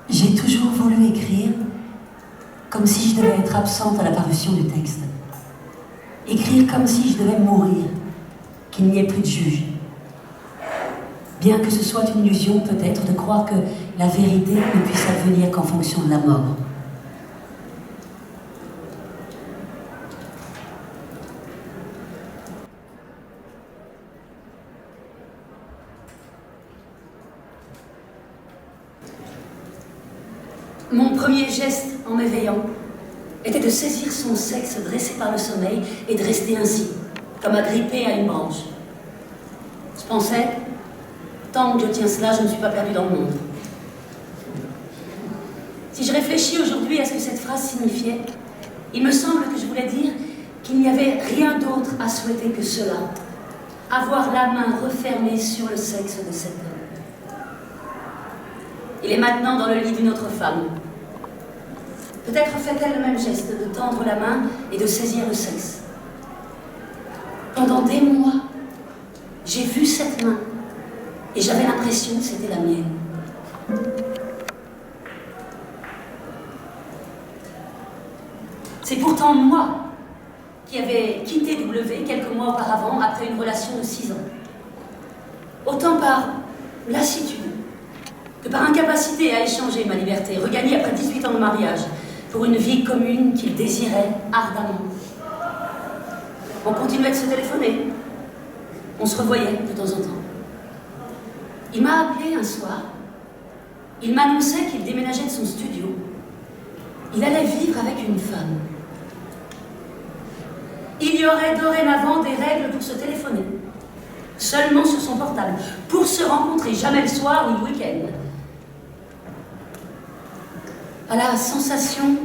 J'ai toujours voulu écrire comme si je devais être absente à la parution du texte. Écrire comme si je devais mourir, qu'il n'y ait plus de juge. Bien que ce soit une illusion peut-être de croire que la vérité ne puisse advenir qu'en fonction de la mort. Mon premier geste en m'éveillant était de saisir son sexe dressé par le sommeil et de rester ainsi, comme agrippé à une branche. Je pensais, tant que je tiens cela, je ne suis pas perdue dans le monde. Si je réfléchis aujourd'hui à ce que cette phrase signifiait, il me semble que je voulais dire qu'il n'y avait rien d'autre à souhaiter que cela, avoir la main refermée sur le sexe de cet homme. Il est maintenant dans le lit d'une autre femme. Peut-être fait-elle le même geste de tendre la main et de saisir le sexe. Pendant des mois, j'ai vu cette main et j'avais l'impression que c'était la mienne. C'est pourtant moi qui avais quitté W quelques mois auparavant après une relation de 6 ans. Autant par lassitude que par incapacité à échanger ma liberté, regagnée après 18 ans de mariage, pour une vie commune qu'il désirait ardemment. On continuait de se téléphoner. On se revoyait de temps en temps. Il m'a appelé un soir. Il m'annonçait qu'il déménageait de son studio. Il allait vivre avec une femme. Il y aurait dorénavant des règles pour se téléphoner. Seulement sur son portable. Pour se rencontrer, jamais le soir ou le week-end. À la sensation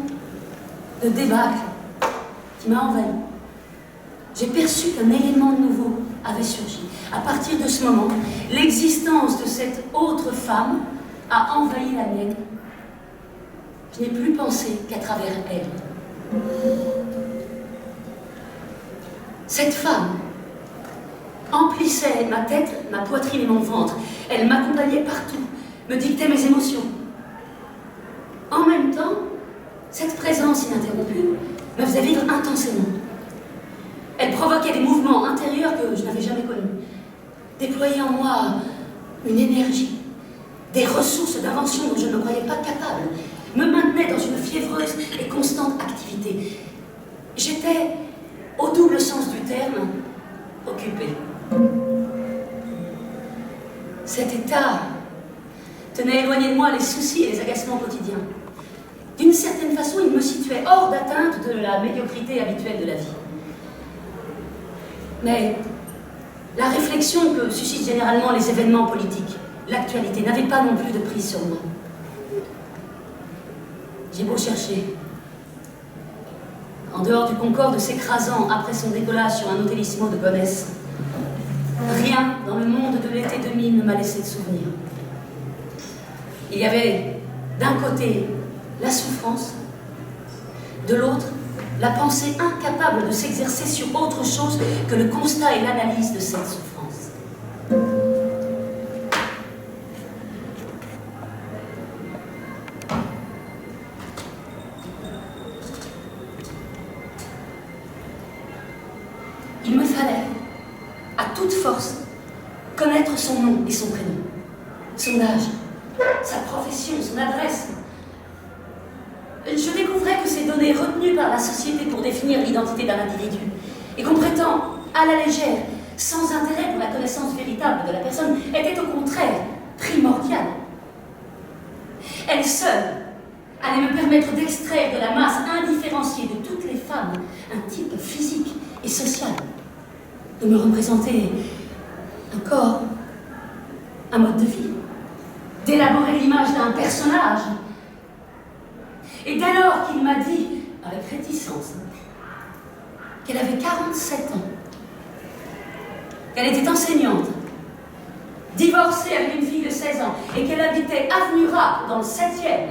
de débâcle qui m'a envahi, j'ai perçu qu'un élément nouveau avait surgi. À partir de ce moment, l'existence de cette autre femme a envahi la mienne. Je n'ai plus pensé qu'à travers elle. Cette femme emplissait ma tête, ma poitrine et mon ventre. Elle m'accompagnait partout, me dictait mes émotions. En même temps, cette présence ininterrompue me faisait vivre intensément. Elle provoquait des mouvements intérieurs que je n'avais jamais connus, déployait en moi une énergie, des ressources d'invention dont je ne me croyais pas capable, me maintenait dans une fiévreuse et constante activité. J'étais, au double sens du terme, occupée. Cet état tenait éloigné de moi les soucis et les agacements quotidiens. D'une certaine façon, il me situait hors d'atteinte de la médiocrité habituelle de la vie. Mais la réflexion que suscitent généralement les événements politiques, l'actualité, n'avait pas non plus de prise sur moi. J'ai beau chercher. En dehors du Concorde s'écrasant après son décollage sur un hôtellissimo de Gonesse, rien dans le monde de l'été 2000 ne m'a laissé de souvenir. Il y avait d'un côté la souffrance, de l'autre la pensée incapable de s'exercer sur autre chose que le constat et l'analyse de cette souffrance. Il me fallait, à toute force, connaître son nom et son prénom, son âge, sa profession, son adresse. Je découvrais que ces données retenues par la société pour définir l'identité d'un individu et qu'on prétend à la légère, sans intérêt pour la connaissance véritable de la personne, étaient au contraire primordiales. Elles seules allaient me permettre d'extraire de la masse indifférenciée de toutes les femmes un type physique et social, de me représenter un corps, un mode de vie, d'élaborer l'image d'un personnage. Et dès lors qu'il m'a dit, avec réticence, qu'elle avait 47 ans, qu'elle était enseignante, divorcée avec une fille de 16 ans, et qu'elle habitait avenue Rapp, dans le 7e,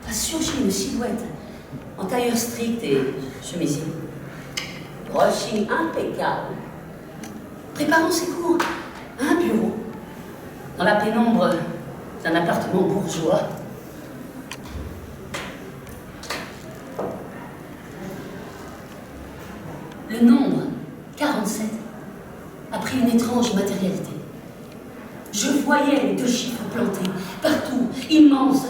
a surgi une silhouette en tailleur strict et chemisier, brushing impeccable, préparant ses cours à un bureau, dans la pénombre d'un appartement bourgeois. Le nombre 47 a pris une étrange matérialité. Je voyais les deux chiffres plantés, partout, immenses.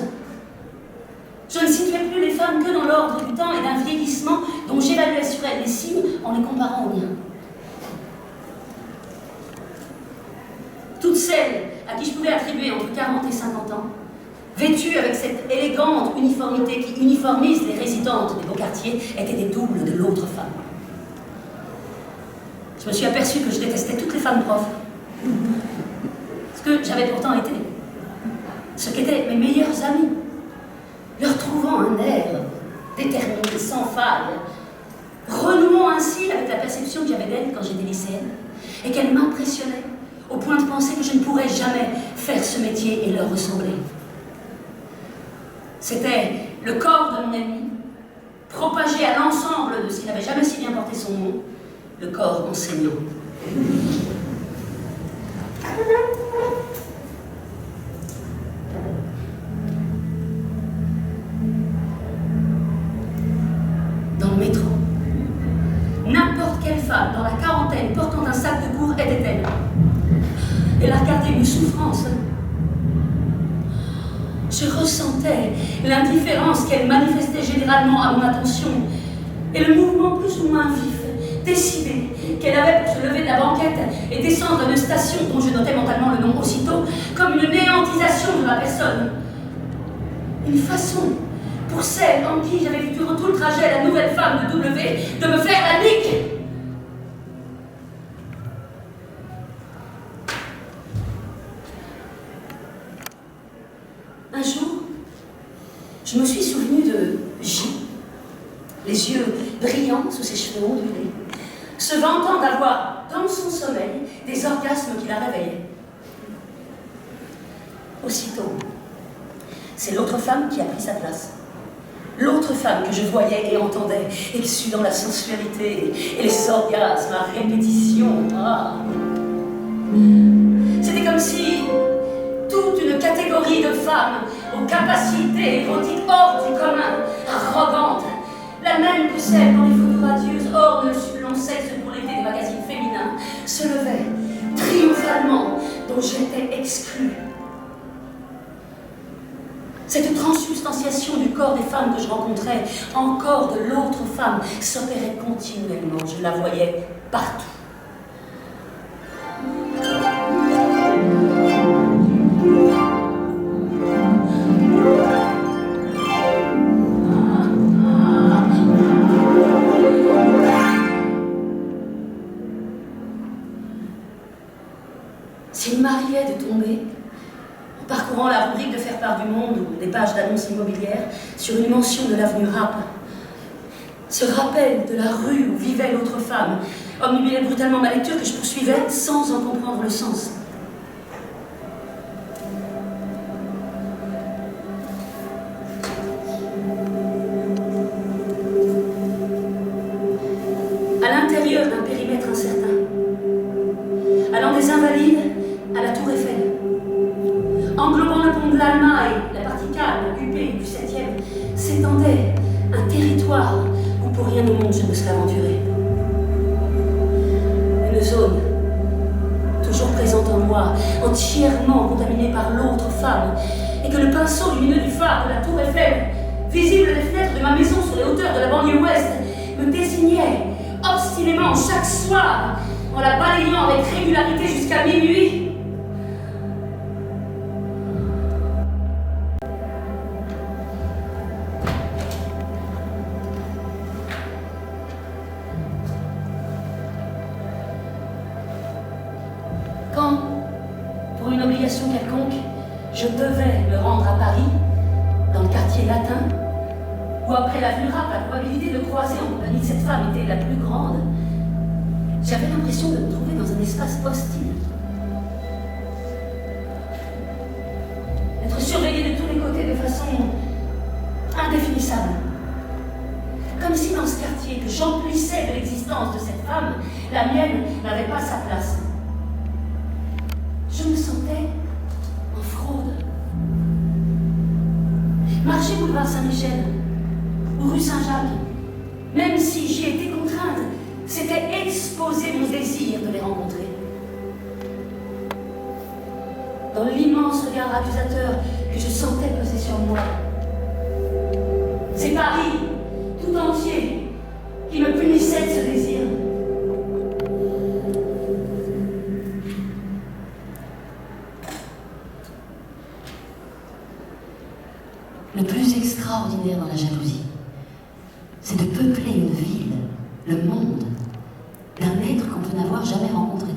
Je ne situais plus les femmes que dans l'ordre du temps et d'un vieillissement dont j'évaluais sur elles les signes en les comparant aux miens. Toutes celles à qui je pouvais attribuer entre 40 et 50 ans, vêtues avec cette élégante uniformité qui uniformise les résidentes des beaux quartiers, étaient des doubles de l'autre femme. Je me suis aperçue que je détestais toutes les femmes profs. Ce que j'avais pourtant été. Ce qu'étaient mes meilleures amies. Leur trouvant un air déterminé, sans faille. Renouant ainsi avec la perception que j'avais d'elles quand j'étais lycéenne. Et qu'elles m'impressionnaient au point de penser que je ne pourrais jamais faire ce métier et leur ressembler. C'était le corps de mon ami, propagé à l'ensemble de ce qui n'avait jamais si bien porté son nom, le corps enseignant. Dans le métro, n'importe quelle femme dans la quarantaine portant un sac de cours était-elle. Elle a regardé une souffrance. Je ressentais l'indifférence qu'elle manifestait généralement à mon attention et le mouvement plus ou moins vif, décidé, qu'elle avait pour se lever de la banquette et descendre d'une station dont je notais mentalement le nom aussitôt, comme une néantisation de ma personne. Une façon, pour celle en qui j'avais vu durant tout le trajet la nouvelle femme de W, de me faire la nique. Un jour, je me suis souvenue de J, les yeux brillants sous ses cheveux ondulés, se vantant d'avoir, dans son sommeil, des orgasmes qui la réveillaient. Aussitôt, c'est l'autre femme qui a pris sa place. L'autre femme que je voyais et entendais, exsudant la sensualité et les orgasmes à répétition. Ah. C'était comme si toute une catégorie de femmes aux capacités érotiques hors du commun, arrogantes, la même que celle dont les photos radieuses ornent le succulent sexe pour l'été des magazines féminins, se levait triomphalement, dont j'étais exclue. Cette transsubstantiation du corps des femmes que je rencontrais, encore de l'autre femme, s'opérait continuellement. Je la voyais partout. S'il m'arrivait de tomber, en parcourant la rubrique de faire-part du monde ou des pages d'annonces immobilières, sur une mention de l'avenue Rapp, ce rappel de la rue où vivait l'autre femme omnubilait brutalement ma lecture que je poursuivais sans en comprendre le sens. englobant le pont de l'Alma et la partie calme, huppée du 7e, s'étendait un territoire où pour rien au monde je ne serais aventurée. Une zone toujours présente en moi, entièrement contaminée par l'autre femme, et que le pinceau lumineux du phare de la tour Eiffel, visible des fenêtres de ma maison sur les hauteurs de la banlieue ouest, me désignait obstinément chaque soir, en la balayant avec régularité jusqu'à minuit. Quand, pour une obligation quelconque, je devais me rendre à Paris, dans le quartier latin, où après la vulnérable, la probabilité de croiser en compagnie de cette femme était la plus grande, j'avais l'impression de me trouver dans un espace hostile. Être surveillée de tous les côtés de façon indéfinissable. Comme si dans ce quartier que j'emplissais de l'existence de cette femme, la mienne n'avait pas sa place. Je me sentais en fraude. Marcher boulevard Saint-Michel ou rue Saint-Jacques, même si j'y étais contrainte, c'était exposer mon désir de les rencontrer. Dans l'immense regard accusateur que je sentais peser sur moi, c'est Paris, tout entier, qui me punissait de ce désir. Le plus extraordinaire dans la jalousie, c'est de peupler une ville, le monde, d'un être qu'on peut n'avoir jamais rencontré.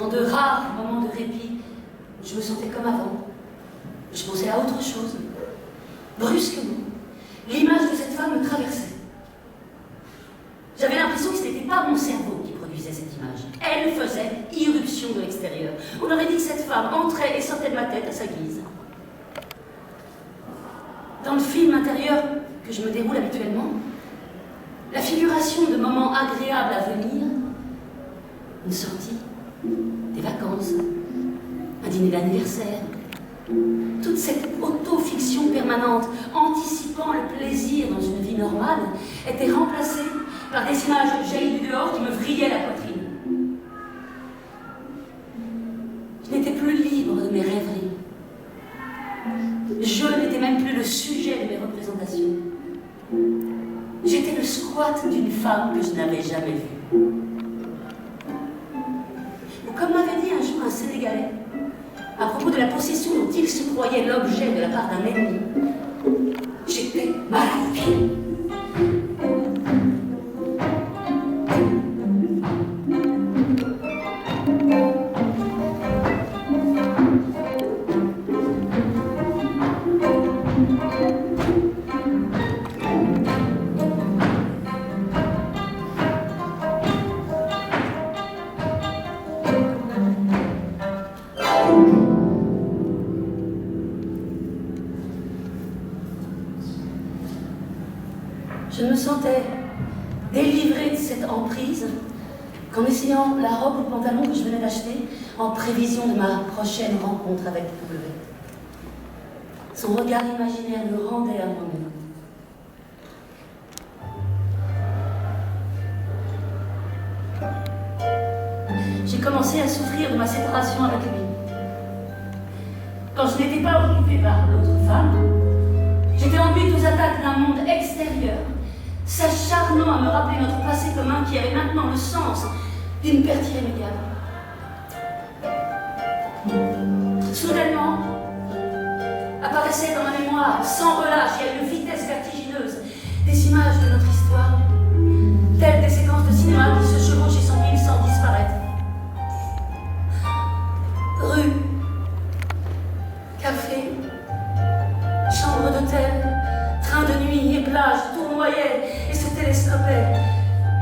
En de rares moments de répit, je me sentais comme avant. Je pensais à autre chose. Brusquement, l'image de cette femme me traversait. J'avais l'impression que ce n'était pas mon cerveau qui produisait cette image. Elle faisait irruption de l'extérieur. On aurait dit que cette femme entrait et sortait de ma tête à sa guise. Dans le film intérieur que je me déroule habituellement, la figuration de moments agréables à venir, une sortie, des vacances, un dîner d'anniversaire, toute cette auto-fiction permanente anticipant le plaisir dans une vie normale était remplacée par des images jaillies du dehors qui me vrillaient la poitrine. Je n'étais plus libre de mes rêveries. Je n'étais même plus le sujet de mes représentations. J'étais le squat d'une femme que je n'avais jamais vue. Ou comme m'avait dit un jour un Sénégalais, à propos de la possession dont il se croyait l'objet de la part d'un ennemi, j'étais mal au pied. Je me sentais délivrée de cette emprise qu'en essayant la robe ou le pantalon que je venais d'acheter en prévision de ma prochaine rencontre avec W. Son regard imaginaire me rendait à moi-même. J'ai commencé à souffrir de ma séparation avec lui. Quand je n'étais pas occupée par l'autre femme, j'étais enduite aux attaques d'un monde extérieur, s'acharnant à me rappeler notre passé commun qui avait maintenant le sens d'une perte irrémédiable. Soudainement, apparaissaient dans ma mémoire, sans relâche et à une vitesse vertigineuse, des images de notre histoire, telles des séquences de cinéma qui se chevauchent et s'empilent sans disparaître. Rue, café, chambre d'hôtel, train de nuit et plage tournoyaient et se télescopaient.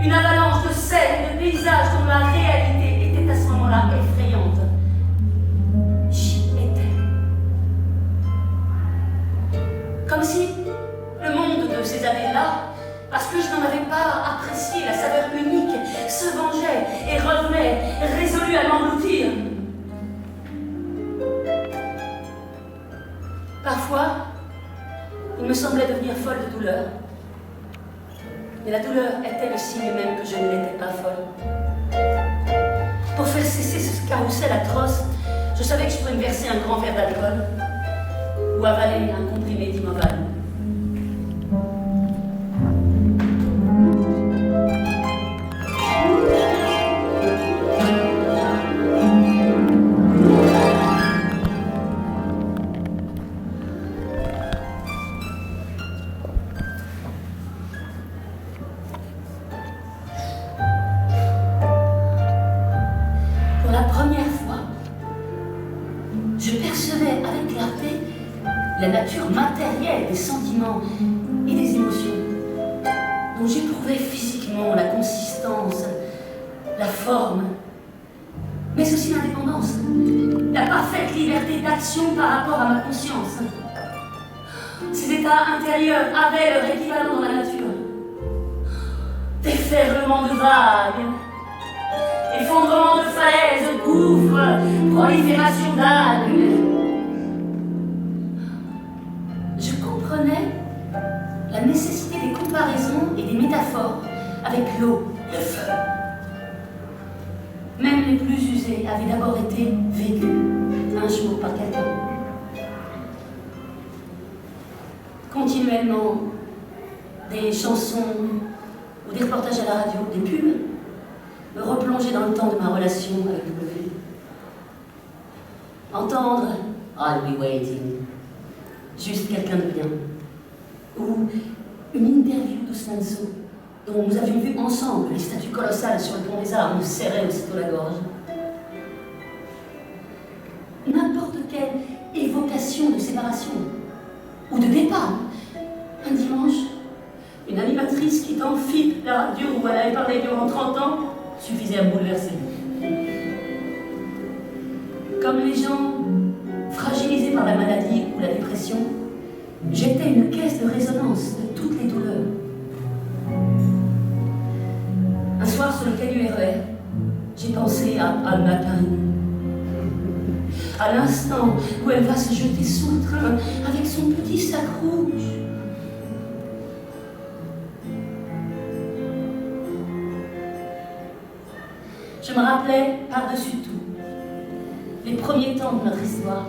Une avalanche de scènes et de paysages dont la réalité était à ce moment-là effrayante. J'y étais. Comme si le monde de ces années-là, par Mais la douleur était le signe même que je ne l'étais pas folle. Pour faire cesser ce carrousel atroce, je savais que je pouvais me verser un grand verre d'alcool ou avaler un comprimé d'Imoval. La nature matérielle des sentiments et des émotions dont j'éprouvais physiquement la consistance, la forme, mais aussi l'indépendance, la parfaite liberté d'action par rapport à ma conscience. Ces états intérieurs avaient leur équivalent dans la nature. Déferlement de vagues, effondrement de falaises, gouffres, prolifération d'algues. La nécessité des comparaisons et des métaphores avec l'eau, le feu. Même les plus usés avaient d'abord été vécus un jour par quelqu'un. Continuellement, des chansons ou des reportages à la radio, des pubs, me replonger dans le temps de ma relation avec W. Entendre I'll be waiting, juste quelqu'un de bien. Ou une interview d'Ousmanso, dont nous avions vu ensemble les statues colossales sur le pont des Arts, nous serraient aussitôt la gorge. N'importe quelle évocation de séparation ou de départ. Un dimanche, une animatrice qui t'enfile la radio où elle avait parlé durant 30 ans suffisait à me bouleverser. Comme les gens fragilisés par la maladie ou la dépression, j'étais une caisse de résonance de toutes les douleurs. Un soir sur le quai du RER, j'ai pensé à Alma Karine. À l'instant où elle va se jeter sous le train avec son petit sac rouge. Je me rappelais par-dessus tout les premiers temps de notre histoire.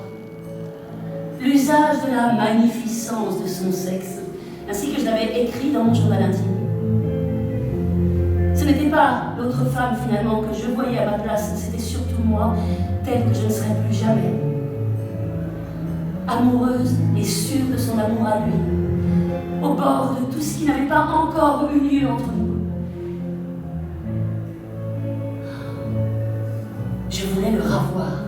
L'usage de la magnificence de son sexe, ainsi que je l'avais écrit dans mon journal intime. Ce n'était pas l'autre femme finalement que je voyais à ma place, c'était surtout moi, telle que je ne serai plus jamais. Amoureuse et sûre de son amour à lui, au bord de tout ce qui n'avait pas encore eu lieu entre nous. Je voulais le ravoir.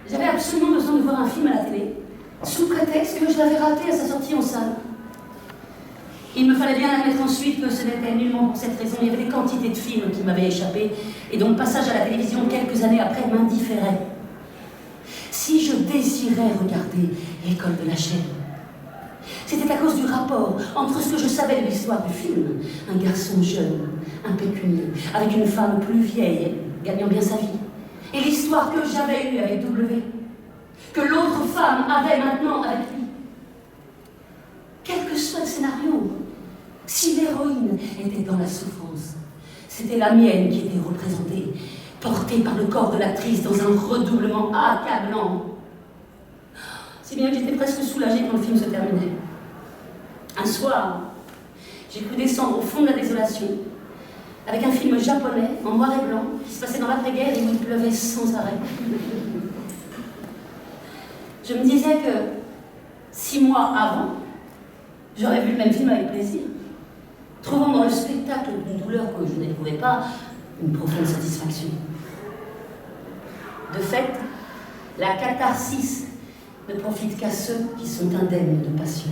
J'avais absolument besoin de voir un film à la télé, sous prétexte que je l'avais raté à sa sortie en salle. Il me fallait bien admettre ensuite que ce n'était nullement pour cette raison. Il y avait des quantités de films qui m'avaient échappé, et donc le passage à la télévision quelques années après m'indifférait. Si je désirais regarder L'école de la chair, c'était à cause du rapport entre ce que je savais de l'histoire du film, un garçon jeune, impécunieux, avec une femme plus vieille, gagnant bien sa vie, et l'histoire que j'avais eue avec W, que l'autre femme avait maintenant avec lui. Quel que soit le scénario, si l'héroïne était dans la souffrance, c'était la mienne qui était représentée, portée par le corps de l'actrice dans un redoublement accablant. Si bien que j'étais presque soulagée quand le film se terminait. Un soir, j'ai cru descendre au fond de la désolation, avec un film japonais en noir et blanc qui se passait dans l'après-guerre et où il pleuvait sans arrêt. Je me disais que 6 mois avant, j'aurais vu le même film avec plaisir, trouvant dans le spectacle d'une douleur que je n'éprouvais pas une profonde satisfaction. De fait, la catharsis ne profite qu'à ceux qui sont indemnes de passion.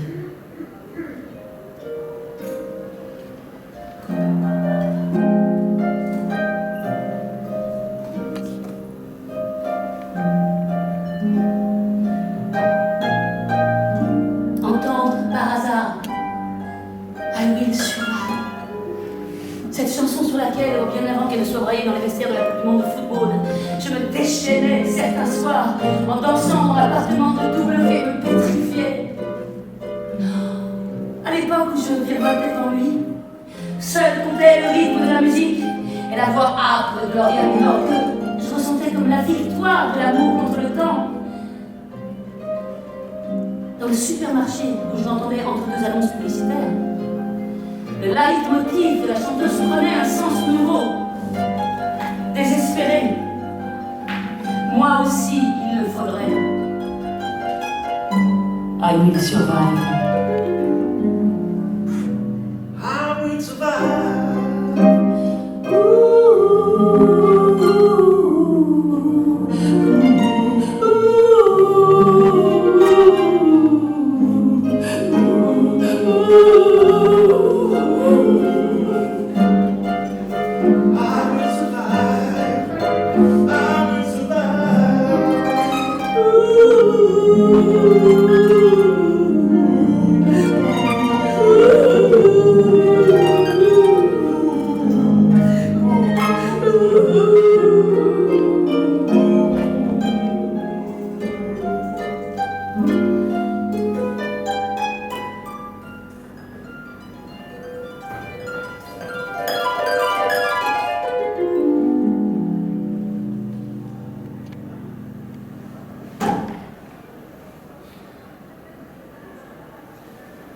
Entendre par hasard I Will Survive, cette chanson sur laquelle, bien avant qu'elle ne soit braillée dans les vestiaires de la Coupe du Monde de football, je me déchaînais certains soirs en dansant dans l'appartement de W, me pétrifiait. je virevoltais en lui. Seul comptait le rythme de la musique et la voix âpre de Gloria Gaynor que je ressentais comme la victoire de l'amour contre le temps. Dans le supermarché où je l'entendais entre deux annonces publicitaires, le leitmotiv de la chanteuse prenait un sens nouveau, désespéré. Moi aussi, il le faudrait. I will survive. I will survive.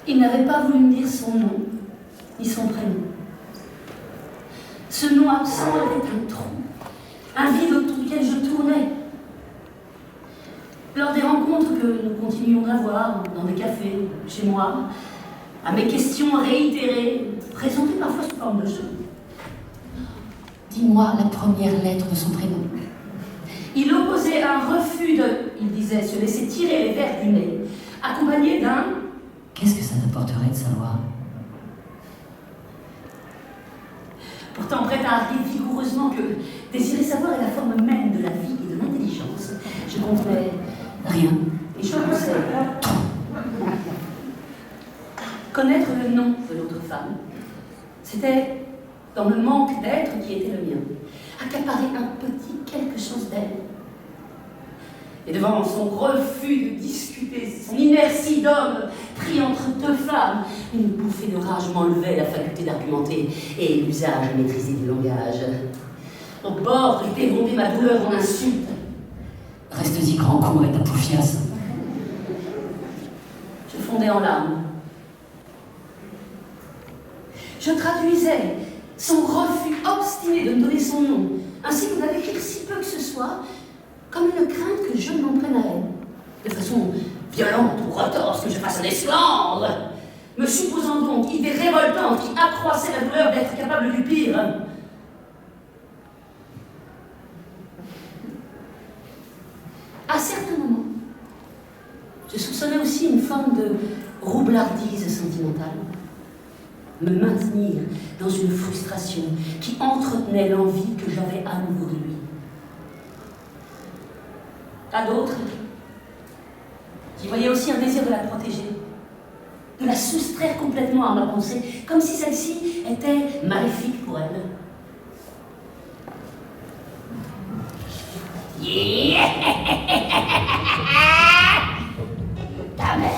Il n'avait pas voulu me dire son nom, ni son prénom. Ce nom absent était un trou, un vide autour duquel je tournais. Lors des rencontres que nous continuions d'avoir, dans des cafés, chez moi, à mes questions réitérées, présentées parfois sous forme de jeu. Dis-moi la première lettre de son prénom. Il opposait un refus de, il disait, se laisser tirer les verres du nez, accompagné d'un « Qu'est-ce que ça t'apporterait de savoir ?» Pourtant prêt à arguer vigoureusement que désirer savoir est la forme même de la vie et de l'intelligence, je contenais Rien. et je pensais connaître le nom de l'autre femme. C'était dans le manque d'être qui était le mien, accaparer un petit quelque chose d'elle. Et devant son refus de discuter, son inertie d'homme pris entre deux femmes, une bouffée de rage m'enlevait la faculté d'argumenter et l'usage maîtrisé du langage. Au bord de déromper ma douleur en insulte. Reste-y grand con avec ta poufiasse. Je fondais en larmes. Je traduisais son refus obstiné de me donner son nom, ainsi que de l'écrire si peu que ce soit, comme une crainte que je m'en prenne à elle, de façon violente ou retorse, que je fasse un esclandre, me supposant donc idée révoltante qui accroissait la douleur d'être capable du pire. À certains moments, je soupçonnais aussi une forme de roublardise sentimentale, me maintenir dans une frustration qui entretenait l'envie que j'avais à nouveau de lui. À d'autres, j'y voyais aussi un désir de la protéger, de la soustraire complètement à ma pensée, comme si celle-ci était maléfique pour elle. Yeah. Ta mère,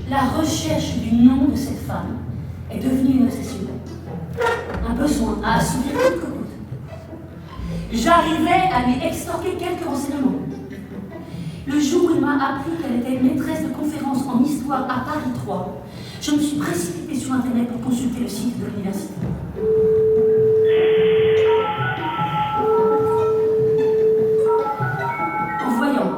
la recherche du nom de cette femme est devenue une obsession, un besoin à assouvir coûte que coûte. J'arrivais à lui extorquer quelques renseignements. Le jour où il m'a appris qu'elle était maîtresse de conférences en histoire à Paris 3, je me suis précipitée sur Internet pour consulter le site de l'université. En voyant,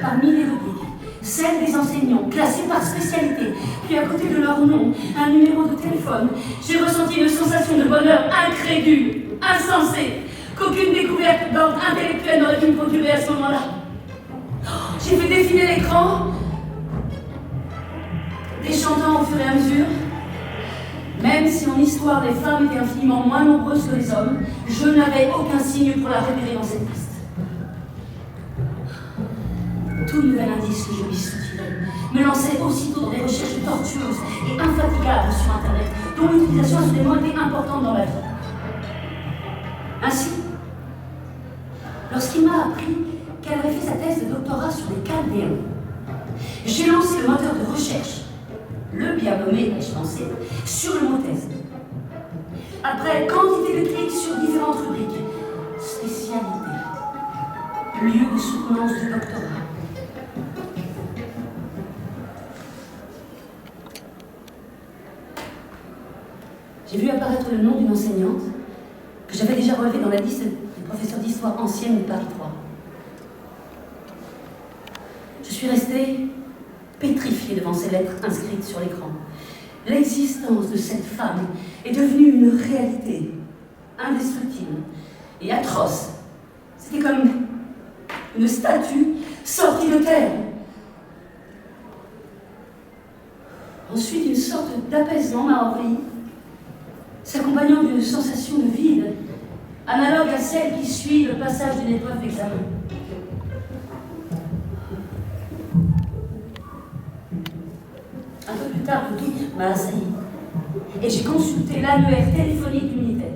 parmi les rubriques, celle des enseignants, classés par spécialité, puis à côté de leur nom, un numéro de téléphone, j'ai ressenti une sensation de bonheur incrédule, insensée, qu'aucune découverte d'ordre intellectuel n'aurait pu me procurer à ce moment-là. J'ai fait défiler l'écran, déchantant au fur et à mesure. Même si en histoire les femmes étaient infiniment moins nombreuses que les hommes, je n'avais aucun signe pour la repérer dans cette liste. tout nouvel indice que je lui soutirais me lançait aussitôt dans des recherches tortueuses et infatigables sur Internet, dont l'utilisation assurément était importante dans ma vie. Ainsi, lorsqu'il m'a appris qu'elle avait fait sa thèse de doctorat sur les Chaldéens, j'ai lancé le moteur de recherche, le bien nommé, ai-je pensé, sur le mot thèse. Après quantité de clics sur différentes rubriques, spécialité, lieu de soutenance du doctorat. J'ai vu apparaître le nom d'une enseignante que j'avais déjà relevée dans la liste des professeurs d'histoire ancienne de Paris 3. Je suis restée pétrifiée devant ces lettres inscrites sur l'écran. L'existence de cette femme est devenue une réalité indestructible et atroce. C'était comme une statue sortie de terre. Ensuite, une sorte d'apaisement m'a envahi, s'accompagnant d'une sensation de vide, analogue à celle qui suit le passage d'une épreuve d'examen. Un peu plus tard, le doute m'a assailli et j'ai consulté l'annuaire téléphonique du militaire.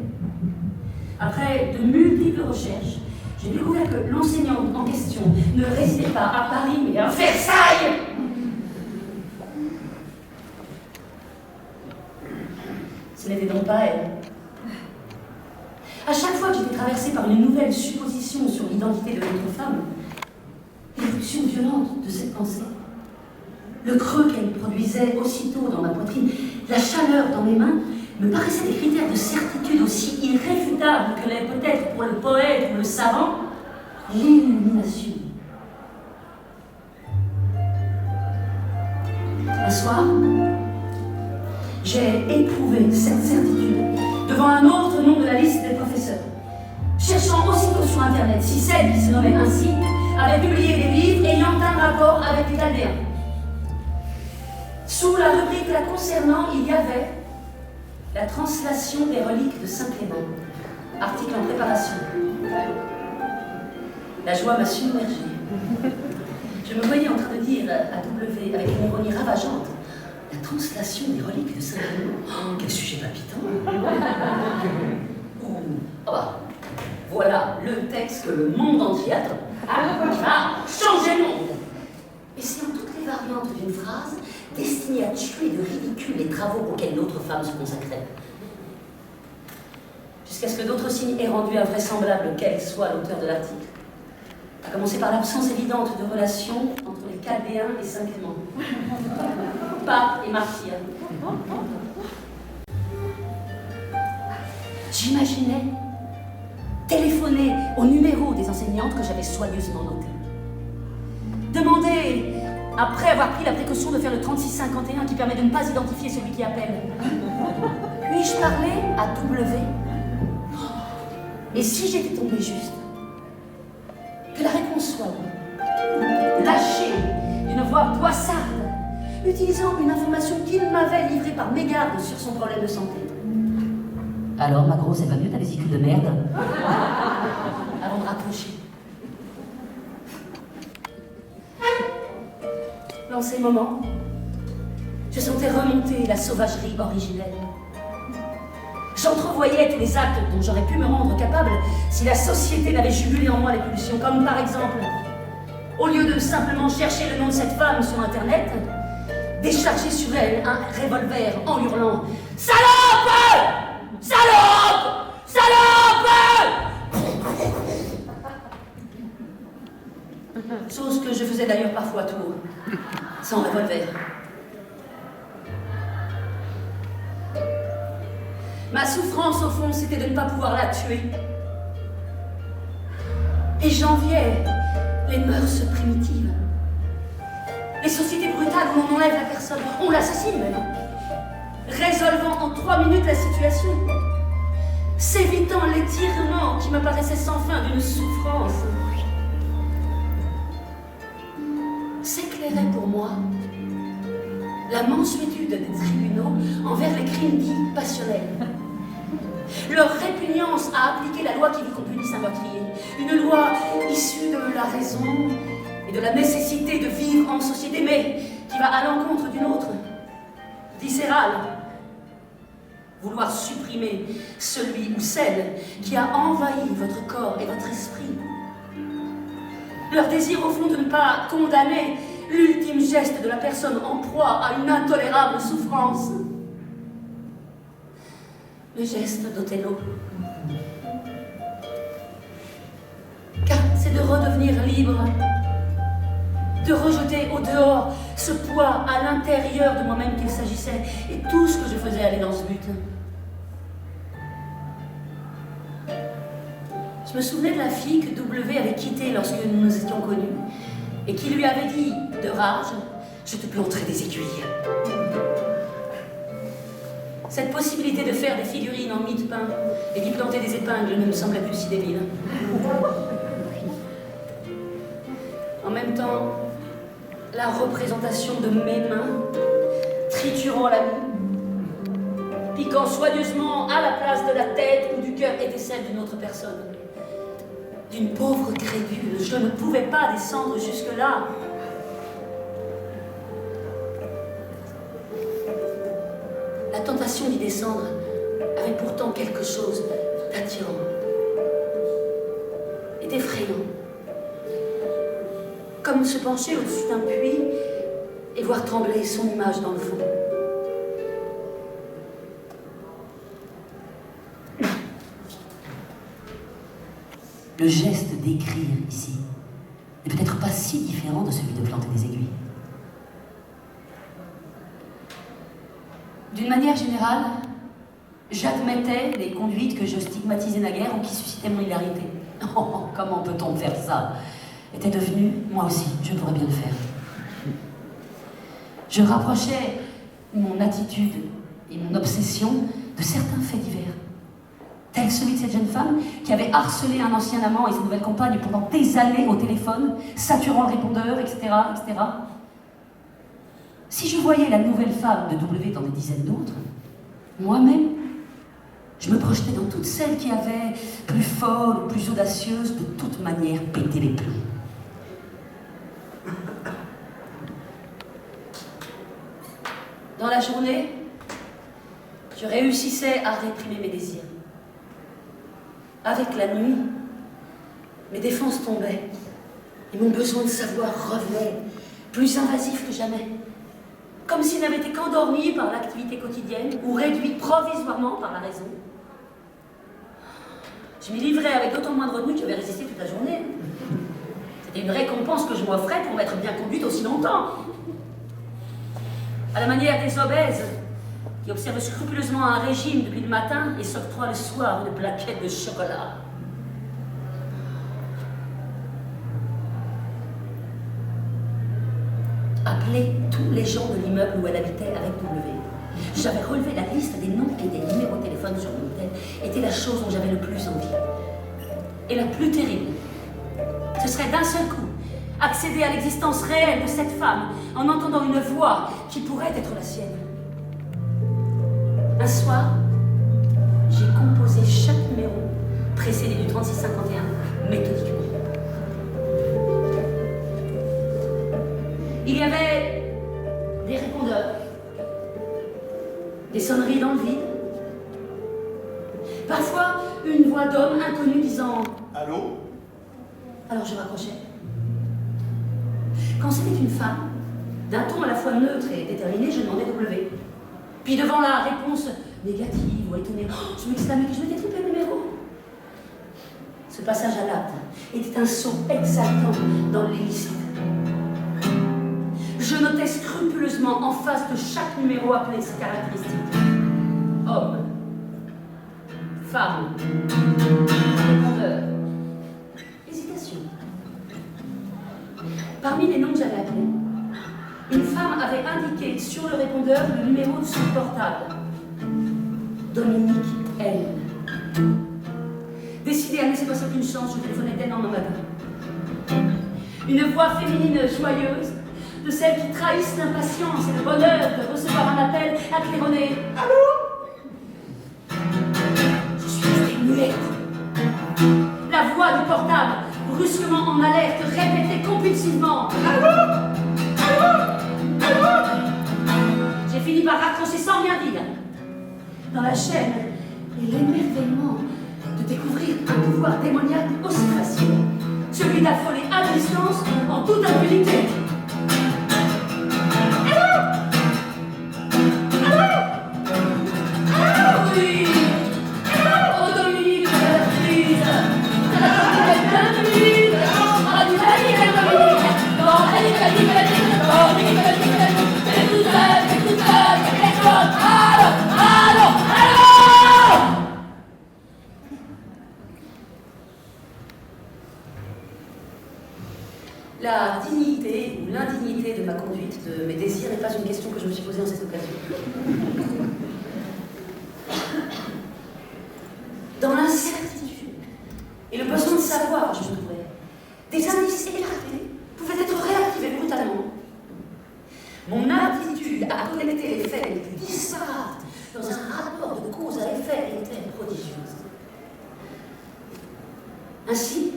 Après de multiples recherches, j'ai découvert que l'enseignante en question ne résidait pas à Paris, mais à Versailles. Ce n'était donc pas elle. À chaque fois que j'étais traversée par une nouvelle supposition sur l'identité de notre femme, l'éruption violente de cette pensée, le creux qu'elle produisait aussitôt dans ma poitrine, la chaleur dans mes mains, me paraissaient des critères de certitude aussi irréfutables que l'est peut-être pour le poète ou le savant l'illumination. Un soir, j'ai éprouvé cette certitude devant un autre nom de la liste des professeurs, cherchant aussitôt sur Internet si celle qui se nommait ainsi avait publié des livres ayant un rapport avec les Chaldéens. Sous la rubrique la concernant, il y avait la translation des reliques de Saint-Clément, article en préparation. La joie m'a submergée. Je me voyais en train de dire à W, avec une ironie ravageante, la translation des reliques de Saint-Clément. Oh, quel sujet palpitant. Oh bah, voilà le texte que le monde entier attend. Qui va changer le monde. Et c'est en toutes les variantes d'une phrase destinée à tuer de ridicule les travaux auxquels notre femme se consacrait. Jusqu'à ce que d'autres signes aient rendu invraisemblable quel soit l'auteur de l'article. À commencer par l'absence évidente de relation entre les Chaldéens et Saint-Clément. Pape et martyr. J'imaginais téléphoner au numéro des enseignantes que j'avais soigneusement noté. Demander, après avoir pris la précaution de faire le 3651 qui permet de ne pas identifier celui qui appelle. Puis-je parler à W? Et si j'étais tombée juste? Que la réponse soit lâchée d'une voix poissarde, utilisant une information qu'il m'avait livrée par mégarde sur son problème de santé. Alors, ma grosse, elle va mieux ta vésicule de merde? Avant de raccrocher. Dans ces moments, je sentais remonter la sauvagerie originelle. J'entrevoyais tous les actes dont j'aurais pu me rendre capable si la société n'avait jugulé en moi les pulsions, comme par exemple, au lieu de simplement chercher le nom de cette femme sur Internet, décharger sur elle un revolver en hurlant « Salope! Salope! Salope !» Chose que je faisais d'ailleurs parfois à tour, sans revolver. Ma souffrance, au fond, c'était de ne pas pouvoir la tuer. Et j'enviais les mœurs primitives. Les sociétés brutales où on enlève la personne, on l'assassine même. Résolvant en 3 minutes la situation. S'évitant l'étirement qui me paraissait sans fin d'une souffrance. S'éclairait pour moi la mansuétude des tribunaux envers les crimes dits passionnels. Leur répugnance à appliquer la loi qui veut qu'on punisse un meurtrier. Une loi issue de la raison et de la nécessité de vivre en société, mais qui va à l'encontre d'une autre, viscérale. Vouloir supprimer celui ou celle qui a envahi votre corps et votre esprit. Leur désir au fond de ne pas condamner l'ultime geste de la personne en proie à une intolérable souffrance. Le geste d'Othello. Car c'est de redevenir libre, de rejeter au dehors ce poids à l'intérieur de moi-même qu'il s'agissait, et tout ce que je faisais aller dans ce but. Je me souvenais de la fille que W avait quittée lorsque nous nous étions connus, et qui lui avait dit, de rage, « Je te planterai des aiguilles. » Cette possibilité de faire des figurines en mie de pain et d'y planter des épingles ne me semblait plus si débile. En même temps, la représentation de mes mains triturant la mie, piquant soigneusement à la place de la tête ou du cœur, était celle d'une autre personne. D'une pauvre crédule. Je ne pouvais pas descendre jusque-là. La tentation d'y descendre avait pourtant quelque chose d'attirant et d'effrayant. Comme se pencher au-dessus d'un puits et voir trembler son image dans le fond. Le geste d'écrire ici n'est peut-être pas si différent de celui de planter des aiguilles. D'une manière générale, j'admettais les conduites que je stigmatisais naguère ou qui suscitaient mon hilarité. Oh, comment peut-on faire ça? Était devenu, moi aussi, je pourrais bien le faire. Je rapprochais mon attitude et mon obsession de certains faits divers, tel celui de cette jeune femme qui avait harcelé un ancien amant et sa nouvelle compagne pendant des années au téléphone, saturant le répondeur, etc., etc. Si je voyais la nouvelle femme de W dans des dizaines d'autres, moi-même, je me projetais dans toutes celles qui avaient, plus folles ou plus audacieuses, de toute manière pété les plombs. Dans la journée, je réussissais à réprimer mes désirs. Avec la nuit, mes défenses tombaient et mon besoin de savoir revenait, plus invasif que jamais. Comme s'il n'avait été qu'endormi par l'activité quotidienne ou réduit provisoirement par la raison. Je m'y livrais avec d'autant moins de retenue que j'avais résisté toute la journée. C'était une récompense que je m'offrais pour m'être bien conduite aussi longtemps. À la manière des obèses qui observent scrupuleusement un régime depuis le matin et s'octroient le soir une plaquette de chocolat. Appelez tous les gens de l'immeuble où elle habitait avec W. J'avais relevé la liste des noms et des numéros de téléphone sur mon tête. Était la chose dont j'avais le plus envie. Et la plus terrible, ce serait d'un seul coup accéder à l'existence réelle de cette femme en entendant une voix qui pourrait être la sienne. Un soir, j'ai composé chaque numéro précédé du 3651 méthodiquement. Il y avait des répondeurs, des sonneries dans le vide, parfois une voix d'homme inconnu disant « Allô ?» Alors je raccrochais. Quand c'était une femme, d'un ton à la fois neutre et déterminé, je demandais W. Puis devant la réponse négative ou étonnée, je m'exclamais que je m'étais trompé le numéro. Ce passage à l'acte était un saut exaltant dans l'illicite. Je notais scrupuleusement en face de chaque numéro appelé ses caractéristiques. Homme, femme, répondeur, hésitation. Parmi les noms que j'avais appelés, une femme avait indiqué sur le répondeur le numéro de son portable. Dominique L. Décidée à ne laisser passer aucune chance, je téléphonais dès le lendemain matin. Une voix féminine joyeuse, de celles qui trahissent l'impatience et le bonheur de recevoir un appel à claironner. Allô? Je suis restée muette. La voix du portable, brusquement en alerte, répétait compulsivement. compulsivement. J'ai fini par raccrocher sans rien dire. Dans la chaîne et l'émerveillement de découvrir un pouvoir démoniaque aussi facile, celui d'affoler à distance en toute impunité. Oui. Oh Dominique, please. La dignité ou l'indignité de ma conduite, de mes désirs, n'est pas une question que je me suis posée en cette occasion. Dans l'incertitude et le besoin de savoir où je me trouvais, des indices écartés pouvaient être réactivés brutalement. Mon aptitude à connecter les faits les plus disparates dans un rapport de cause à effet était prodigieuse. Ainsi,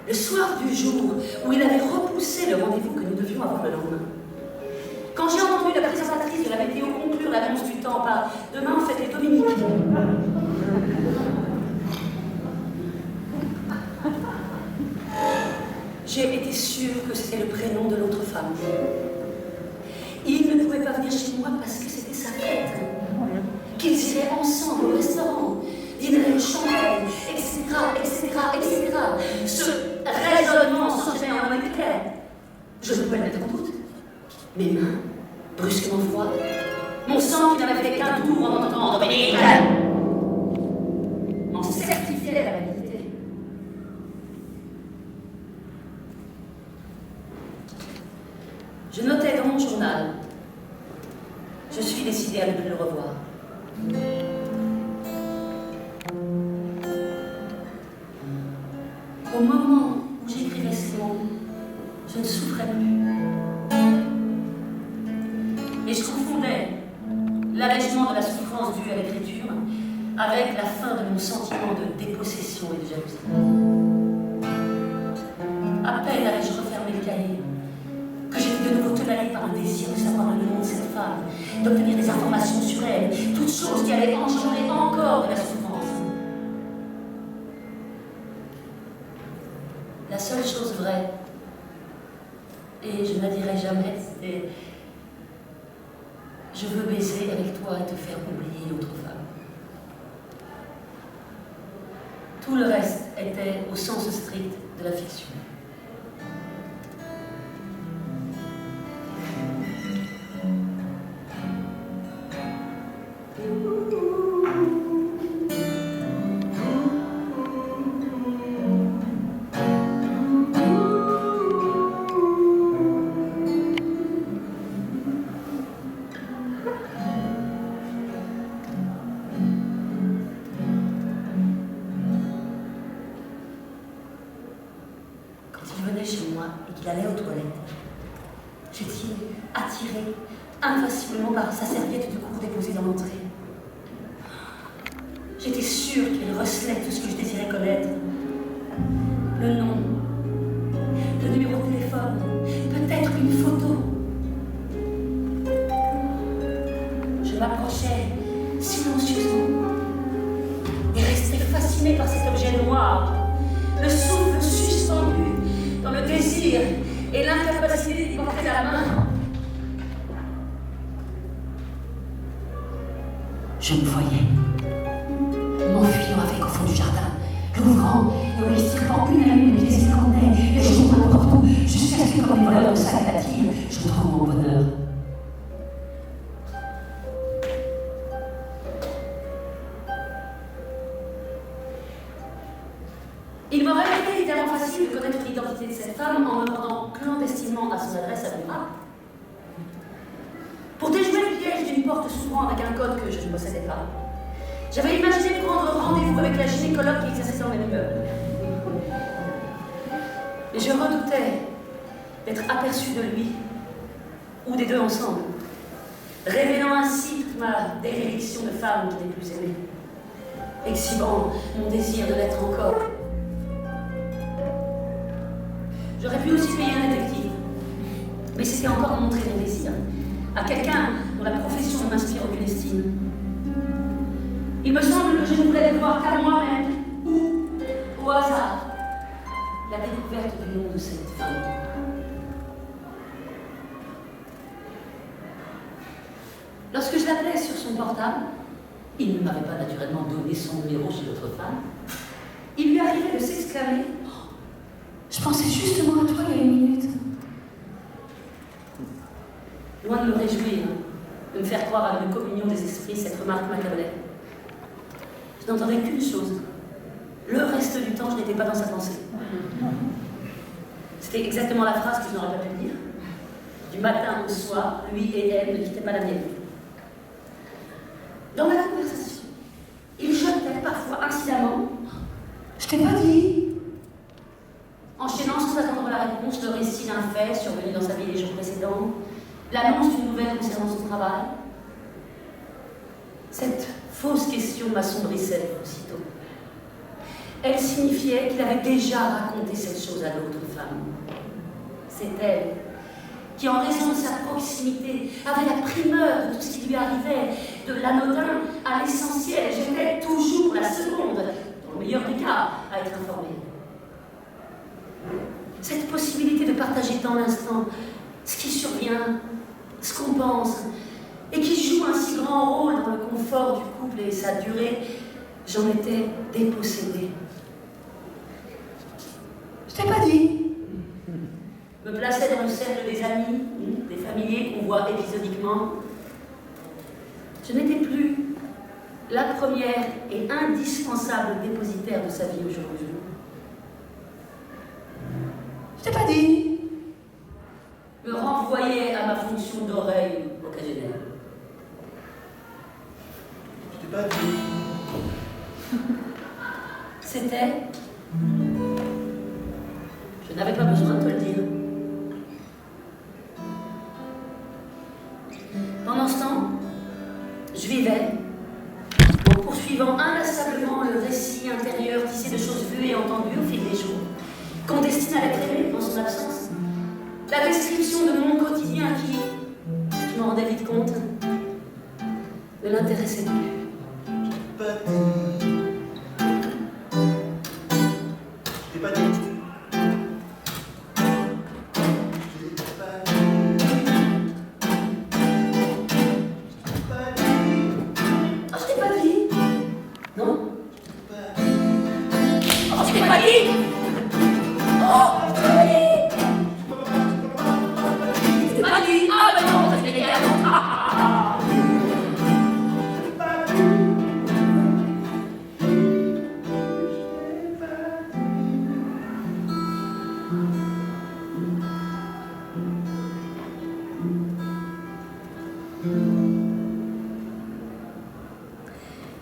le soir du jour où il avait repoussé le rendez-vous que nous devions avoir le lendemain, quand j'ai entendu la présentatrice de la météo conclure l'annonce du temps par « Demain, on fête les Dominiques », j'ai été sûre que c'était le prénom de l'autre femme. Il ne pouvait pas venir chez moi parce que c'était sa fête, qu'ils iraient ensemble au restaurant, dîneraient, chanteraient, etc., etc., etc. Ce raisonnement s'enchaînait en un éclair. Je ne pouvais le mettre en doute. Mes mains, brusquement froides, mon sang qui n'avait fait qu'un tour en entendant Dominique, m'en certifiait la réalité. Je notais dans mon journal: je suis décidée à ne plus le revoir. Au moment où j'écrivais ces mots, je ne souffrais plus. Et je confondais l'allègement de la souffrance due à l'écriture avec la fin de mon sentiment de dépossession et de jalousie. À peine avais-je refermé le cahier que j'étais de nouveau tenaillée par un désir de savoir le nom de cette femme, d'obtenir des informations sur elle, toutes choses qui allaient engendrer encore de la souffrance. La seule chose vraie, et je ne la dirai jamais, c'était « Je veux baiser avec toi et te faire oublier l'autre femme ». Tout le reste était au sens strict de la fiction. Il allait aux toilettes. J'étais attirée invinciblement par sa serviette de cours déposée dans l'entrée. J'étais sûre qu'il recelait tout ce que je désirais connaître. Le nom, le numéro de téléphone, peut-être une photo. Je m'approchais silencieusement et restais fascinée par cet objet noir, le souffle suspendu dans le désir et l'incapacité d'y porter la main. Je me voyais, m'enfuyant avec au fond du jardin, l'ouvrant et le serpent une à une les escandais, les jours n'importe où, jusqu'à ce que comme une voleur de salvative, je trouve mon bonheur. Il m'aurait été évidemment facile de connaître l'identité de cette femme en me rendant clandestinement à son adresse à Londres. Pour déjouer le piège d'une porte s'ouvrant avec un code que je ne possédais pas, j'avais imaginé prendre rendez-vous avec la gynécologue qui exerçait dans le même immeuble. Mais je redoutais d'être aperçue de lui, ou des deux ensemble, révélant ainsi toute ma déréliction de femme qui n'est plus aimée, exhibant mon désir de l'être encore. Je J'aurais pu aussi payer un détective. Mais c'était encore montrer mon désir à quelqu'un dont la profession ne m'inspire aucune estime. Il me semble que je ne voulais devoir qu'à moi-même, ou au hasard, la découverte du nom de cette femme. Lorsque je l'appelais sur son portable, il ne m'avait pas naturellement donné son numéro chez l'autre femme. Il lui arrivait de s'exclamer « Je pensais justement à toi il y a une minute. » Loin de me réjouir, de me faire croire à une communion des esprits, cette remarque m'accablait. Je n'entendais qu'une chose. Le reste du temps, je n'étais pas dans sa pensée. C'était exactement la phrase que je n'aurais pas pu dire. Du matin au soir, lui et elle ne quittaient pas la mienne. Dans la conversation, il jetait parfois incidemment « Je t'ai pas dit !» enchaînant sans attendre la réponse le récit d'un fait survenu dans sa vie les jours précédents, l'annonce d'une nouvelle concernant son travail. Cette fausse question m'assombrissait aussitôt. Elle signifiait qu'il avait déjà raconté cette chose à l'autre femme. C'est elle qui, en raison de sa proximité, avait la primeur de tout ce qui lui arrivait, de l'anodin à l'essentiel. J'étais toujours la seconde, dans le meilleur des cas, à être informée. Cette possibilité de partager dans l'instant ce qui survient, ce qu'on pense, et qui joue un si grand rôle dans le confort du couple et sa durée, j'en étais dépossédée. Je t'ai pas dit. Me plaçait dans le cercle des amis, des familiers qu'on voit épisodiquement. Je n'étais plus la première et indispensable dépositaire de sa vie au jour le jour. Je t'ai pas dit. Me renvoyait à ma fonction d'oreille occasionnelle. Je t'ai pas dit. C'était... Je n'avais pas besoin de te le dire. Pendant ce temps, je vivais, en poursuivant inlassablement le récit intérieur tissé de choses vues et entendues au fil des jours, qu'on destine à l'être aimé en son absence. La description de mon quotidien qui, je m'en rendais vite compte, ne l'intéressait plus. Je t'ai pas dit. Je t'ai pas dit.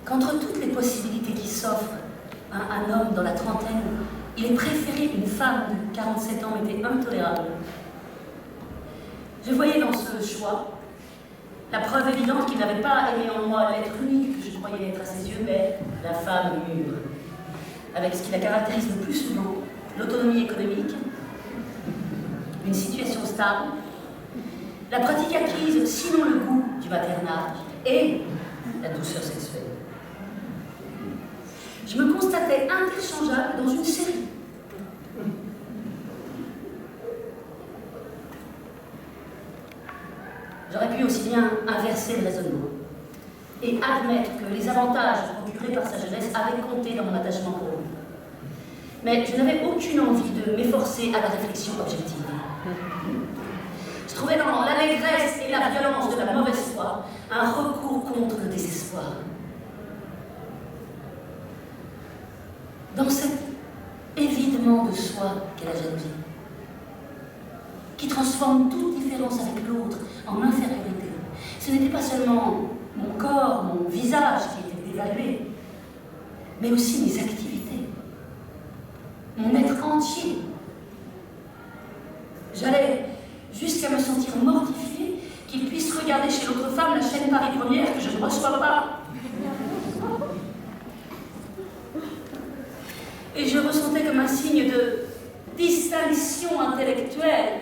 Qu'entre toutes les possibilités qui s'offrent à un homme dans la trentaine, il est préféré une femme de 47 ans était intolérable. Je voyais dans ce choix la preuve évidente qu'il n'avait pas aimé en moi l'être unique que je croyais être à ses yeux, mais la femme mûre, avec ce qui la caractérise le plus souvent, l'autonomie économique, une situation stable, la pratique acquise, sinon le goût du maternage et la douceur sexuelle. Je me constatais interchangeable dans une série. J'aurais pu aussi bien inverser le raisonnement et admettre que les avantages procurés par sa jeunesse avaient compté dans mon attachement pour lui. Mais je n'avais aucune envie de m'efforcer à la réflexion objective. Je trouvais dans l'allégresse et la violence de la mauvaise foi un recours contre le désespoir. Dans cet évidement de soi qu'est la jalousie, qui transforme toute différence avec l'autre en infériorité. Ce n'était pas seulement mon corps, mon visage qui était dévalué, mais aussi mes activités, mon être entier. J'allais jusqu'à me sentir mortifiée qu'il puisse regarder chez l'autre femme la chaîne Paris Première que je ne reçois pas. Et je ressentais comme un signe de distinction intellectuelle intellectuelle,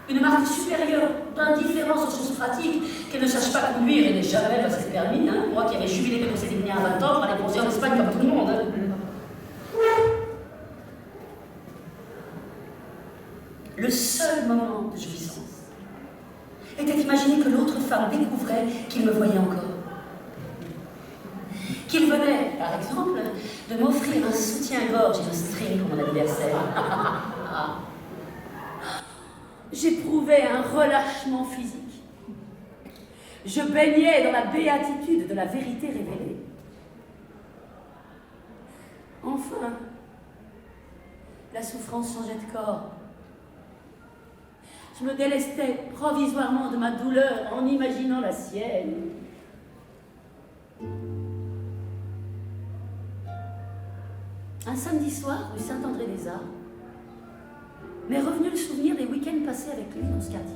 une marque supérieure d'indifférence aux choses pratiques, qu'elle ne sache pas conduire et n'ait jamais passé permis, hein, moi qui avais jubilé de ses ennemis à 20 ans pour aller bronzer en Espagne comme tout le monde. Hein. Le seul moment de jouissance était d'imaginer que l'autre femme découvrait qu'il me voyait encore. Qu'il venait, par exemple, de m'offrir un soutien-gorge et un string pour mon anniversaire. J'éprouvais un relâchement physique. Je baignais dans la béatitude de la vérité révélée. Enfin, la souffrance changeait de corps. Je me délestais provisoirement de ma douleur en imaginant la sienne. Un samedi soir, rue Saint-André-des-Arts, m'est revenu le souvenir des week-ends passés avec lui dans ce quartier.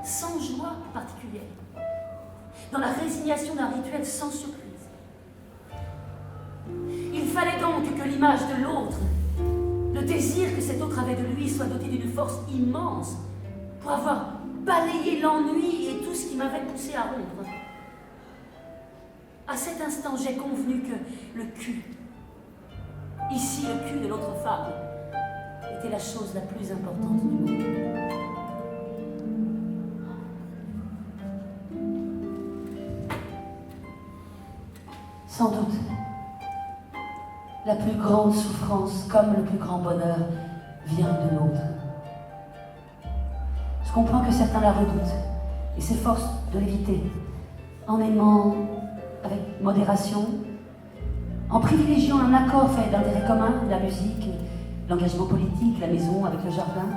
Sans joie particulière, dans la résignation d'un rituel sans surprise. Il fallait donc que l'image de l'autre, le désir que cet autre avait de lui, soit doté d'une force immense pour avoir balayé l'ennui et tout ce qui m'avait poussé à rompre. À cet instant, j'ai convenu que le cul, ici le cul de l'autre femme, était la chose la plus importante du monde. Sans doute, la plus grande souffrance, comme le plus grand bonheur, vient de l'autre. Je comprends que certains la redoutent et s'efforcent de l'éviter, en aimant avec modération, en privilégiant un accord fait d'intérêts communs, la musique, l'engagement politique, la maison avec le jardin,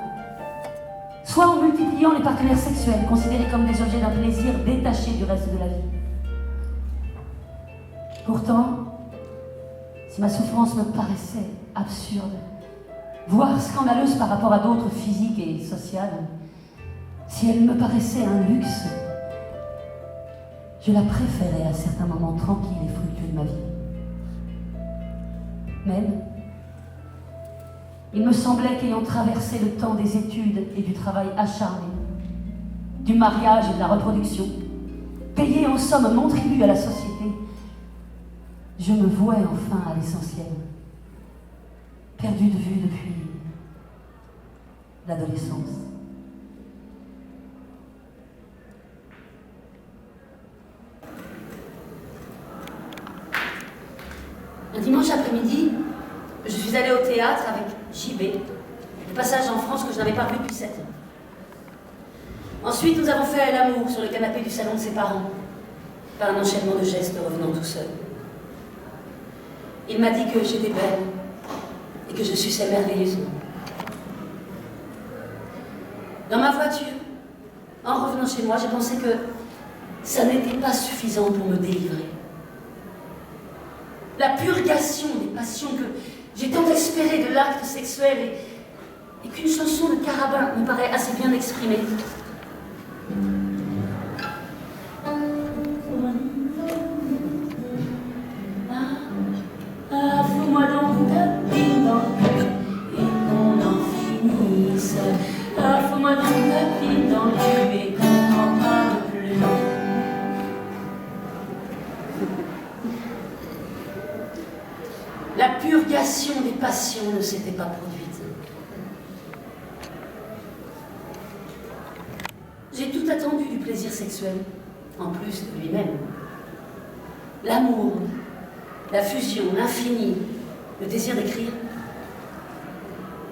soit en multipliant les partenaires sexuels, considérés comme des objets d'un plaisir détaché du reste de la vie. Pourtant, si ma souffrance me paraissait absurde, voire scandaleuse par rapport à d'autres physiques et sociales, si elle me paraissait un luxe, je la préférais à certains moments tranquilles et fructueux de ma vie. Même, il me semblait qu'ayant traversé le temps des études et du travail acharné, du mariage et de la reproduction, payé en somme mon tribut à la société, je me vouais enfin à l'essentiel, perdu de vue depuis l'adolescence. Un dimanche après-midi, je suis allée au théâtre avec JB, le passage en France que je n'avais pas vu depuis 7 ans. Ensuite, nous avons fait l'amour sur le canapé du salon de ses parents, par un enchaînement de gestes revenant tout seul. Il m'a dit que j'étais belle et que je suçais merveilleusement. Dans ma voiture, en revenant chez moi, j'ai pensé que ça n'était pas suffisant pour me délivrer. La purgation des passions que j'ai tant espéré de l'acte sexuel et qu'une chanson de Carabin me paraît assez bien exprimée. Fous-moi donc ta pine dans le cul et qu'on en finisse. Fous-moi donc ta pine dans le cul et qu'on n'en parle plus. La purgation des passions ne s'était pas produite. J'ai tout attendu du plaisir sexuel, en plus de lui-même. L'amour, la fusion, l'infini, le désir d'écrire.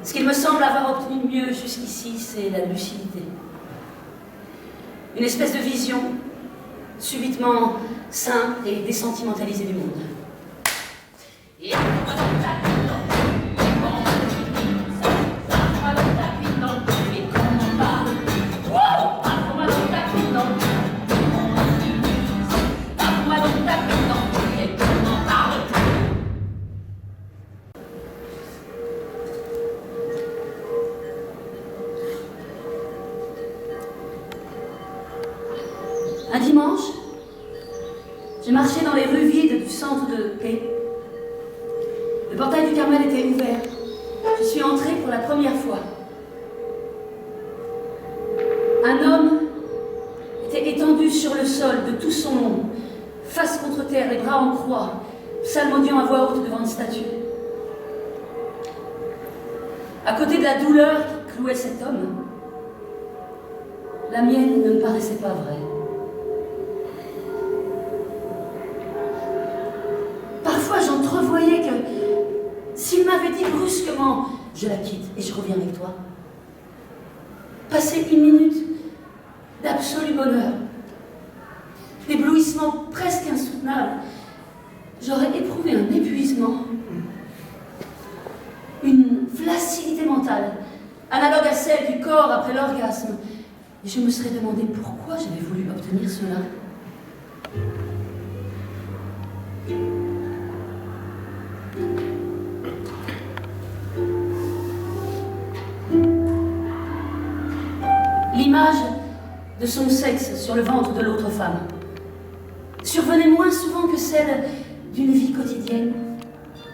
Ce qu'il me semble avoir obtenu de mieux jusqu'ici, c'est la lucidité. Une espèce de vision, subitement simple et désentimentalisée du monde. Un dimanche, j'ai marché dans les rues vides du centre de paix. Le portail du Carmel était ouvert. Je suis entrée pour la première fois. Un homme était étendu sur le sol de tout son long, face contre terre, les bras en croix, psalmodiant à voix haute devant une statue. À côté de la douleur qui clouait cet homme, la mienne ne me paraissait pas vraie. Parfois, j'entrevoyais que s'il m'avait dit brusquement « Je la quitte et je reviens avec toi », passer une minute d'absolu bonheur, d'éblouissement presque insoutenable, j'aurais éprouvé un épuisement, une flaccidité mentale, analogue à celle du corps après l'orgasme, et je me serais demandé pourquoi j'avais voulu obtenir cela. L'image de son sexe sur le ventre de l'autre femme survenait moins souvent que celle d'une vie quotidienne,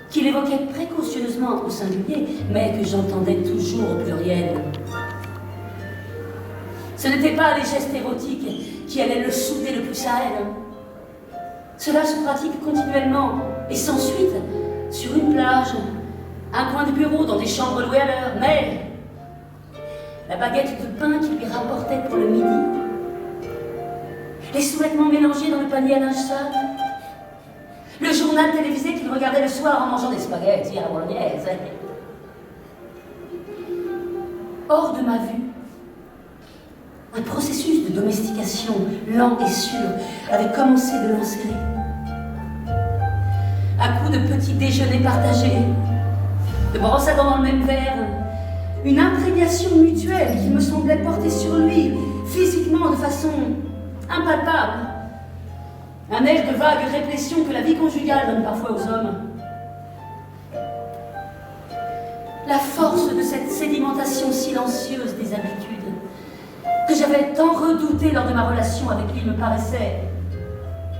qu'il évoquait précautionneusement au singulier, mais que j'entendais toujours au pluriel. Ce n'étaient pas les gestes érotiques qui allaient le souder le plus à elle. Cela se pratique continuellement et sans suite, sur une plage, un coin de bureau, dans des chambres louées à l'heure, mais la baguette de pain qu'il lui rapportait pour le midi, les sous-vêtements mélangés dans le panier à linge sale, le journal télévisé qu'il regardait le soir en mangeant des spaghettis à la bolognaise. Hors de ma vue, un processus de domestication lent et sûr avait commencé de l'enserrer. À coups de petits déjeuners partagés, de brosses à dents dans le même verre, une imprégnation mutuelle qui me semblait porter sur lui, physiquement, de façon impalpable. Un air de vague répression que la vie conjugale donne parfois aux hommes. La force de cette sédimentation silencieuse des habitudes, que j'avais tant redoutée lors de ma relation avec lui, me paraissait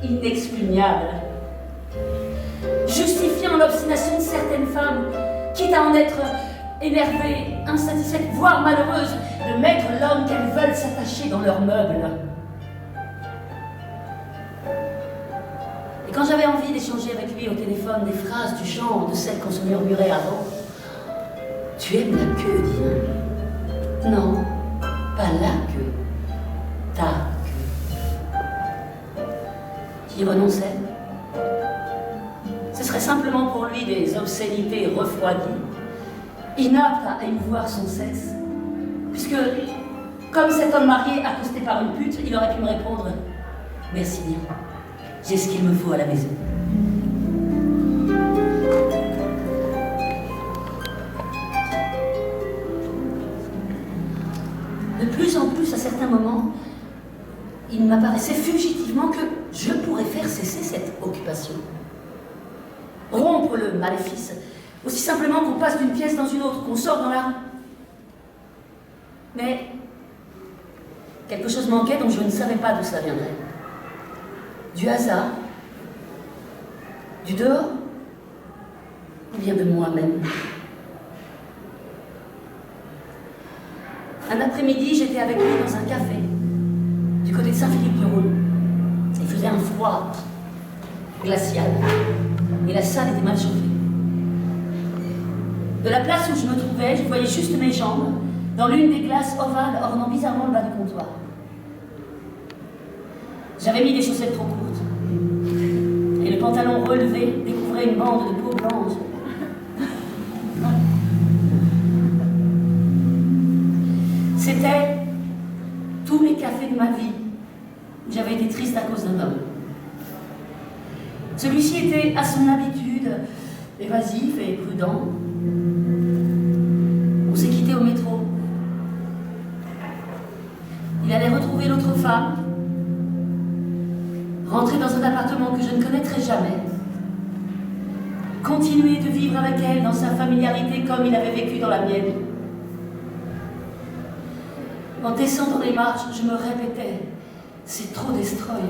inexpugnable, justifiant l'obstination de certaines femmes, quitte à en être énervées, insatisfaites, voire malheureuses, de mettre l'homme qu'elles veulent s'attacher dans leurs meubles. Et quand j'avais envie d'échanger avec lui au téléphone des phrases du genre de celles qu'on se murmurait avant, « Tu aimes la queue, dis-je. Non, pas la queue, ta queue. » J'y renonçais. Ce serait simplement pour lui des obscénités refroidies, inaptes à émouvoir son sexe, puisque, comme cet homme marié accosté par une pute, il aurait pu me répondre « Merci bien, j'ai ce qu'il me faut à la maison. » De plus en plus, à certains moments, il m'apparaissait fugitivement que je pourrais faire cesser cette occupation. Rompre le maléfice, aussi simplement qu'on passe d'une pièce dans une autre, qu'on sort dans la rue. Mais quelque chose manquait dont je ne savais pas d'où cela viendrait. Du hasard, du dehors, ou bien de moi-même. Un après-midi, j'étais avec lui dans un café, du côté de Saint-Philippe-du-Rhône. Il faisait un froid glacial, et la salle était mal chauffée. De la place où je me trouvais, je voyais juste mes jambes dans l'une des glaces ovales ornant bizarrement le bas du comptoir. J'avais mis des chaussettes trop courtes, et le pantalon relevé découvrait une bande de peau blanche. C'était tous les cafés de ma vie où j'avais été triste à cause d'un homme. Celui-ci était à son habitude, évasif et prudent. On s'est quitté au métro. Il allait retrouver l'autre femme, rentrer dans un appartement que je ne connaîtrais jamais, continuer de vivre avec elle dans sa familiarité comme il avait vécu dans la mienne. En descendant les marches, je me répétais, c'est trop destroy.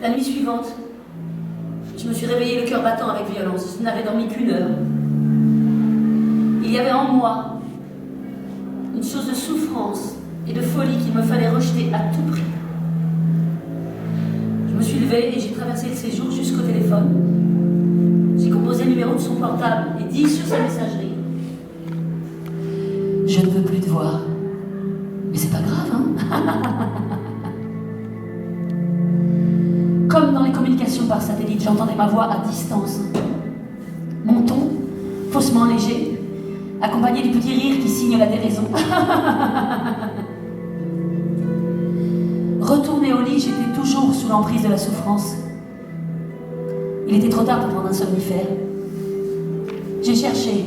La nuit suivante, je me suis réveillée le cœur battant avec violence. Je n'avais dormi qu'une heure. Il y avait en moi une une chose de souffrance et de folie qu'il me fallait rejeter à tout prix. Je me suis levée et j'ai traversé le séjour jusqu'au téléphone. J'ai composé le numéro de son portable et dit sur sa messagerie: Je ne veux plus te voir. Mais c'est pas grave, hein? Comme dans les communications par satellite, j'entendais ma voix à distance. Mon ton, faussement léger, accompagné du petit rire qui signe la déraison. Retournée au lit, j'étais toujours sous l'emprise de la souffrance. Il était trop tard pour prendre un somnifère. J'ai cherché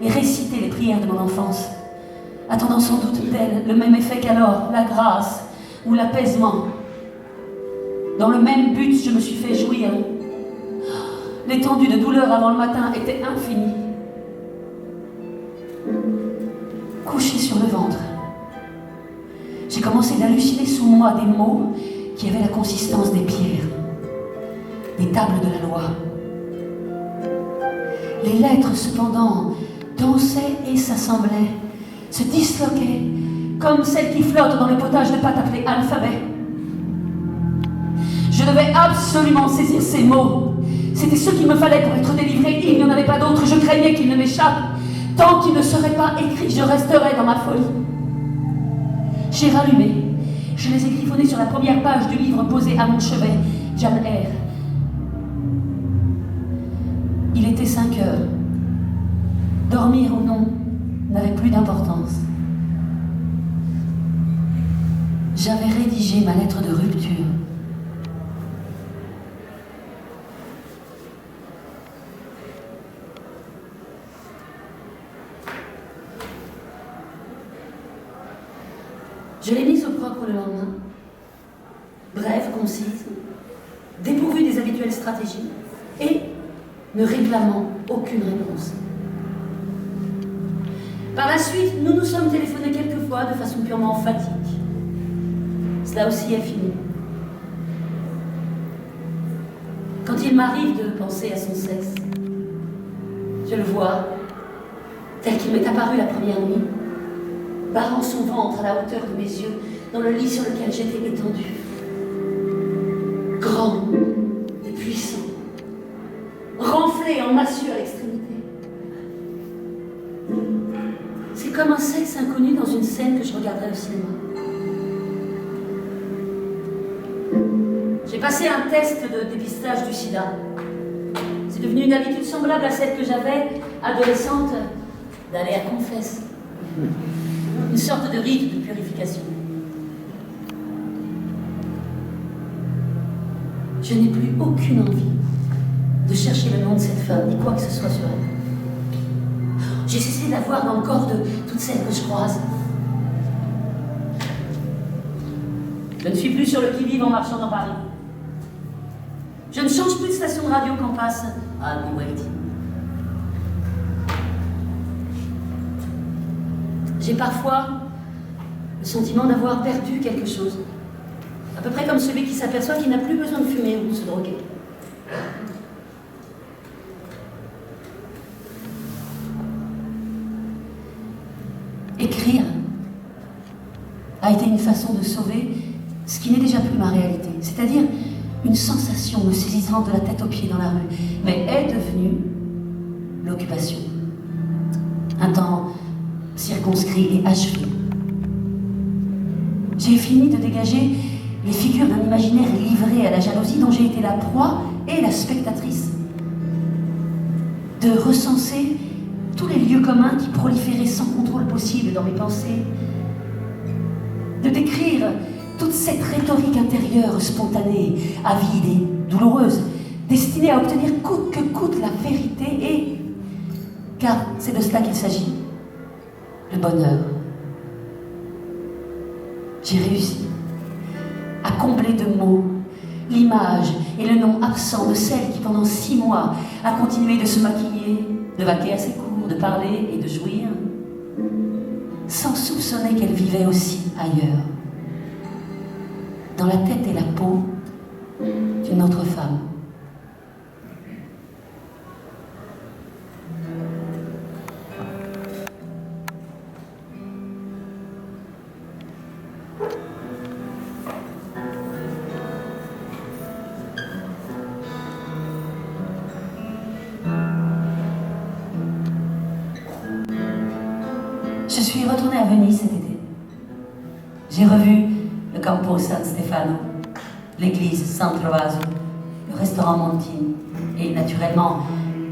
et récité les prières de mon enfance, attendant sans doute d'elle le même effet qu'alors, la grâce ou l'apaisement. Dans le même but, je me suis fait jouir. L'étendue de douleur avant le matin était infinie. Couché sur le ventre, j'ai commencé d'halluciner sous moi des mots qui avaient la consistance des pierres, des tables de la loi. Les lettres, cependant, dansaient et s'assemblaient, se disloquaient, comme celles qui flottent dans le potage de pâte appelé alphabet. Je devais absolument saisir ces mots. C'était ce qu'il me fallait pour être délivré. Il n'y en avait pas d'autres. Je craignais qu'ils ne m'échappent. Tant qu'ils ne seraient pas écrits, je resterais dans ma folie. J'ai rallumé. Je les ai griffonnés sur la première page du livre posé à mon chevet. Jane Eyre. Il était 5 heures. Dormir ou non n'avait plus d'importance. J'avais rédigé ma lettre de rupture. Je l'ai mise au propre le lendemain, brève, concise, dépourvue des habituelles stratégies et ne réclamant aucune réponse. Par la suite, nous nous sommes téléphonés quelques fois de façon purement emphatique. Cela aussi est fini. Quand il m'arrive de penser à son sexe, je le vois tel qu'il m'est apparu la première nuit, barrant son ventre à la hauteur de mes yeux dans le lit sur lequel j'étais étendue. Grand et puissant, renflé en massue à l'extrémité. C'est comme un sexe inconnu dans une scène que je regarderais au cinéma. J'ai passé un test de dépistage du sida. C'est devenu une habitude semblable à celle que j'avais, adolescente, d'aller à confesse. Une sorte de rite de purification. Je n'ai plus aucune envie de chercher le nom de cette femme, ni quoi que ce soit sur elle. J'ai cessé de la voir dans le corps de toutes celles que je croise. Je ne suis plus sur le qui-vive en marchant dans Paris. Je ne change plus de station de radio qu'en passe à Kuwait. J'ai parfois le sentiment d'avoir perdu quelque chose. À peu près comme celui qui s'aperçoit qu'il n'a plus besoin de fumer ou de se droguer. Écrire a été une façon de sauver ce qui n'est déjà plus ma réalité, c'est-à-dire une sensation me saisissant de la tête aux pieds dans la rue, mais est devenue l'occupation. Un temps circonscrit et achevé. J'ai fini de dégager les figures d'un imaginaire livré à la jalousie dont j'ai été la proie et la spectatrice. De recenser tous les lieux communs qui proliféraient sans contrôle possible dans mes pensées. De décrire toute cette rhétorique intérieure spontanée, avide et douloureuse, destinée à obtenir coûte que coûte la vérité et... car c'est de cela qu'il s'agit. Le bonheur. J'ai réussi à combler de mots l'image et le nom absent de celle qui pendant 6 mois a continué de se maquiller, de vaquer à ses cours, de parler et de jouir, sans soupçonner qu'elle vivait aussi ailleurs, dans la tête et la peau d'une autre femme. Je suis retournée à Venise cet été. J'ai revu le Campo San Stefano, l'église San Trovaso, le restaurant Montine et naturellement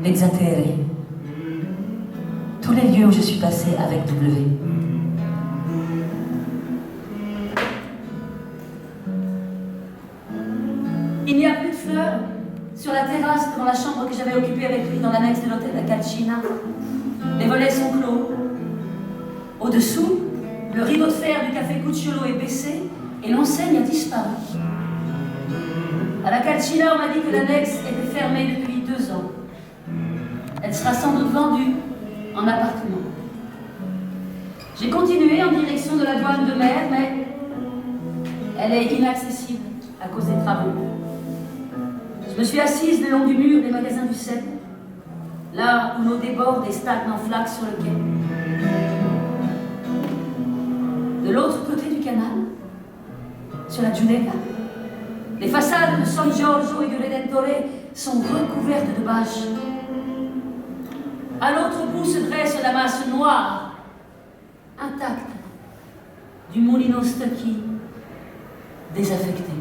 l'Exatere. Tous les lieux où je suis passée avec W. Il n'y a plus de fleurs sur la terrasse devant la chambre que j'avais occupée avec lui dans l'annexe de l'hôtel La Calcina. Les volets sont clos. Au-dessous, le rideau de fer du café Cucciolo est baissé et l'enseigne a disparu. À La Calcina, on m'a dit que l'annexe était fermée depuis 2 ans. Elle sera sans doute vendue en appartement. J'ai continué en direction de la douane de mer, mais elle est inaccessible à cause des travaux. Je me suis assise le long du mur des magasins du 7, là où l'eau déborde et stagne en flaques sur le quai. De l'autre côté du canal, sur la Giudecca, les façades de San Giorgio et du Redentore sont recouvertes de bâches. À l'autre bout se dresse la masse noire, intacte, du Mulino Stucchi désaffecté.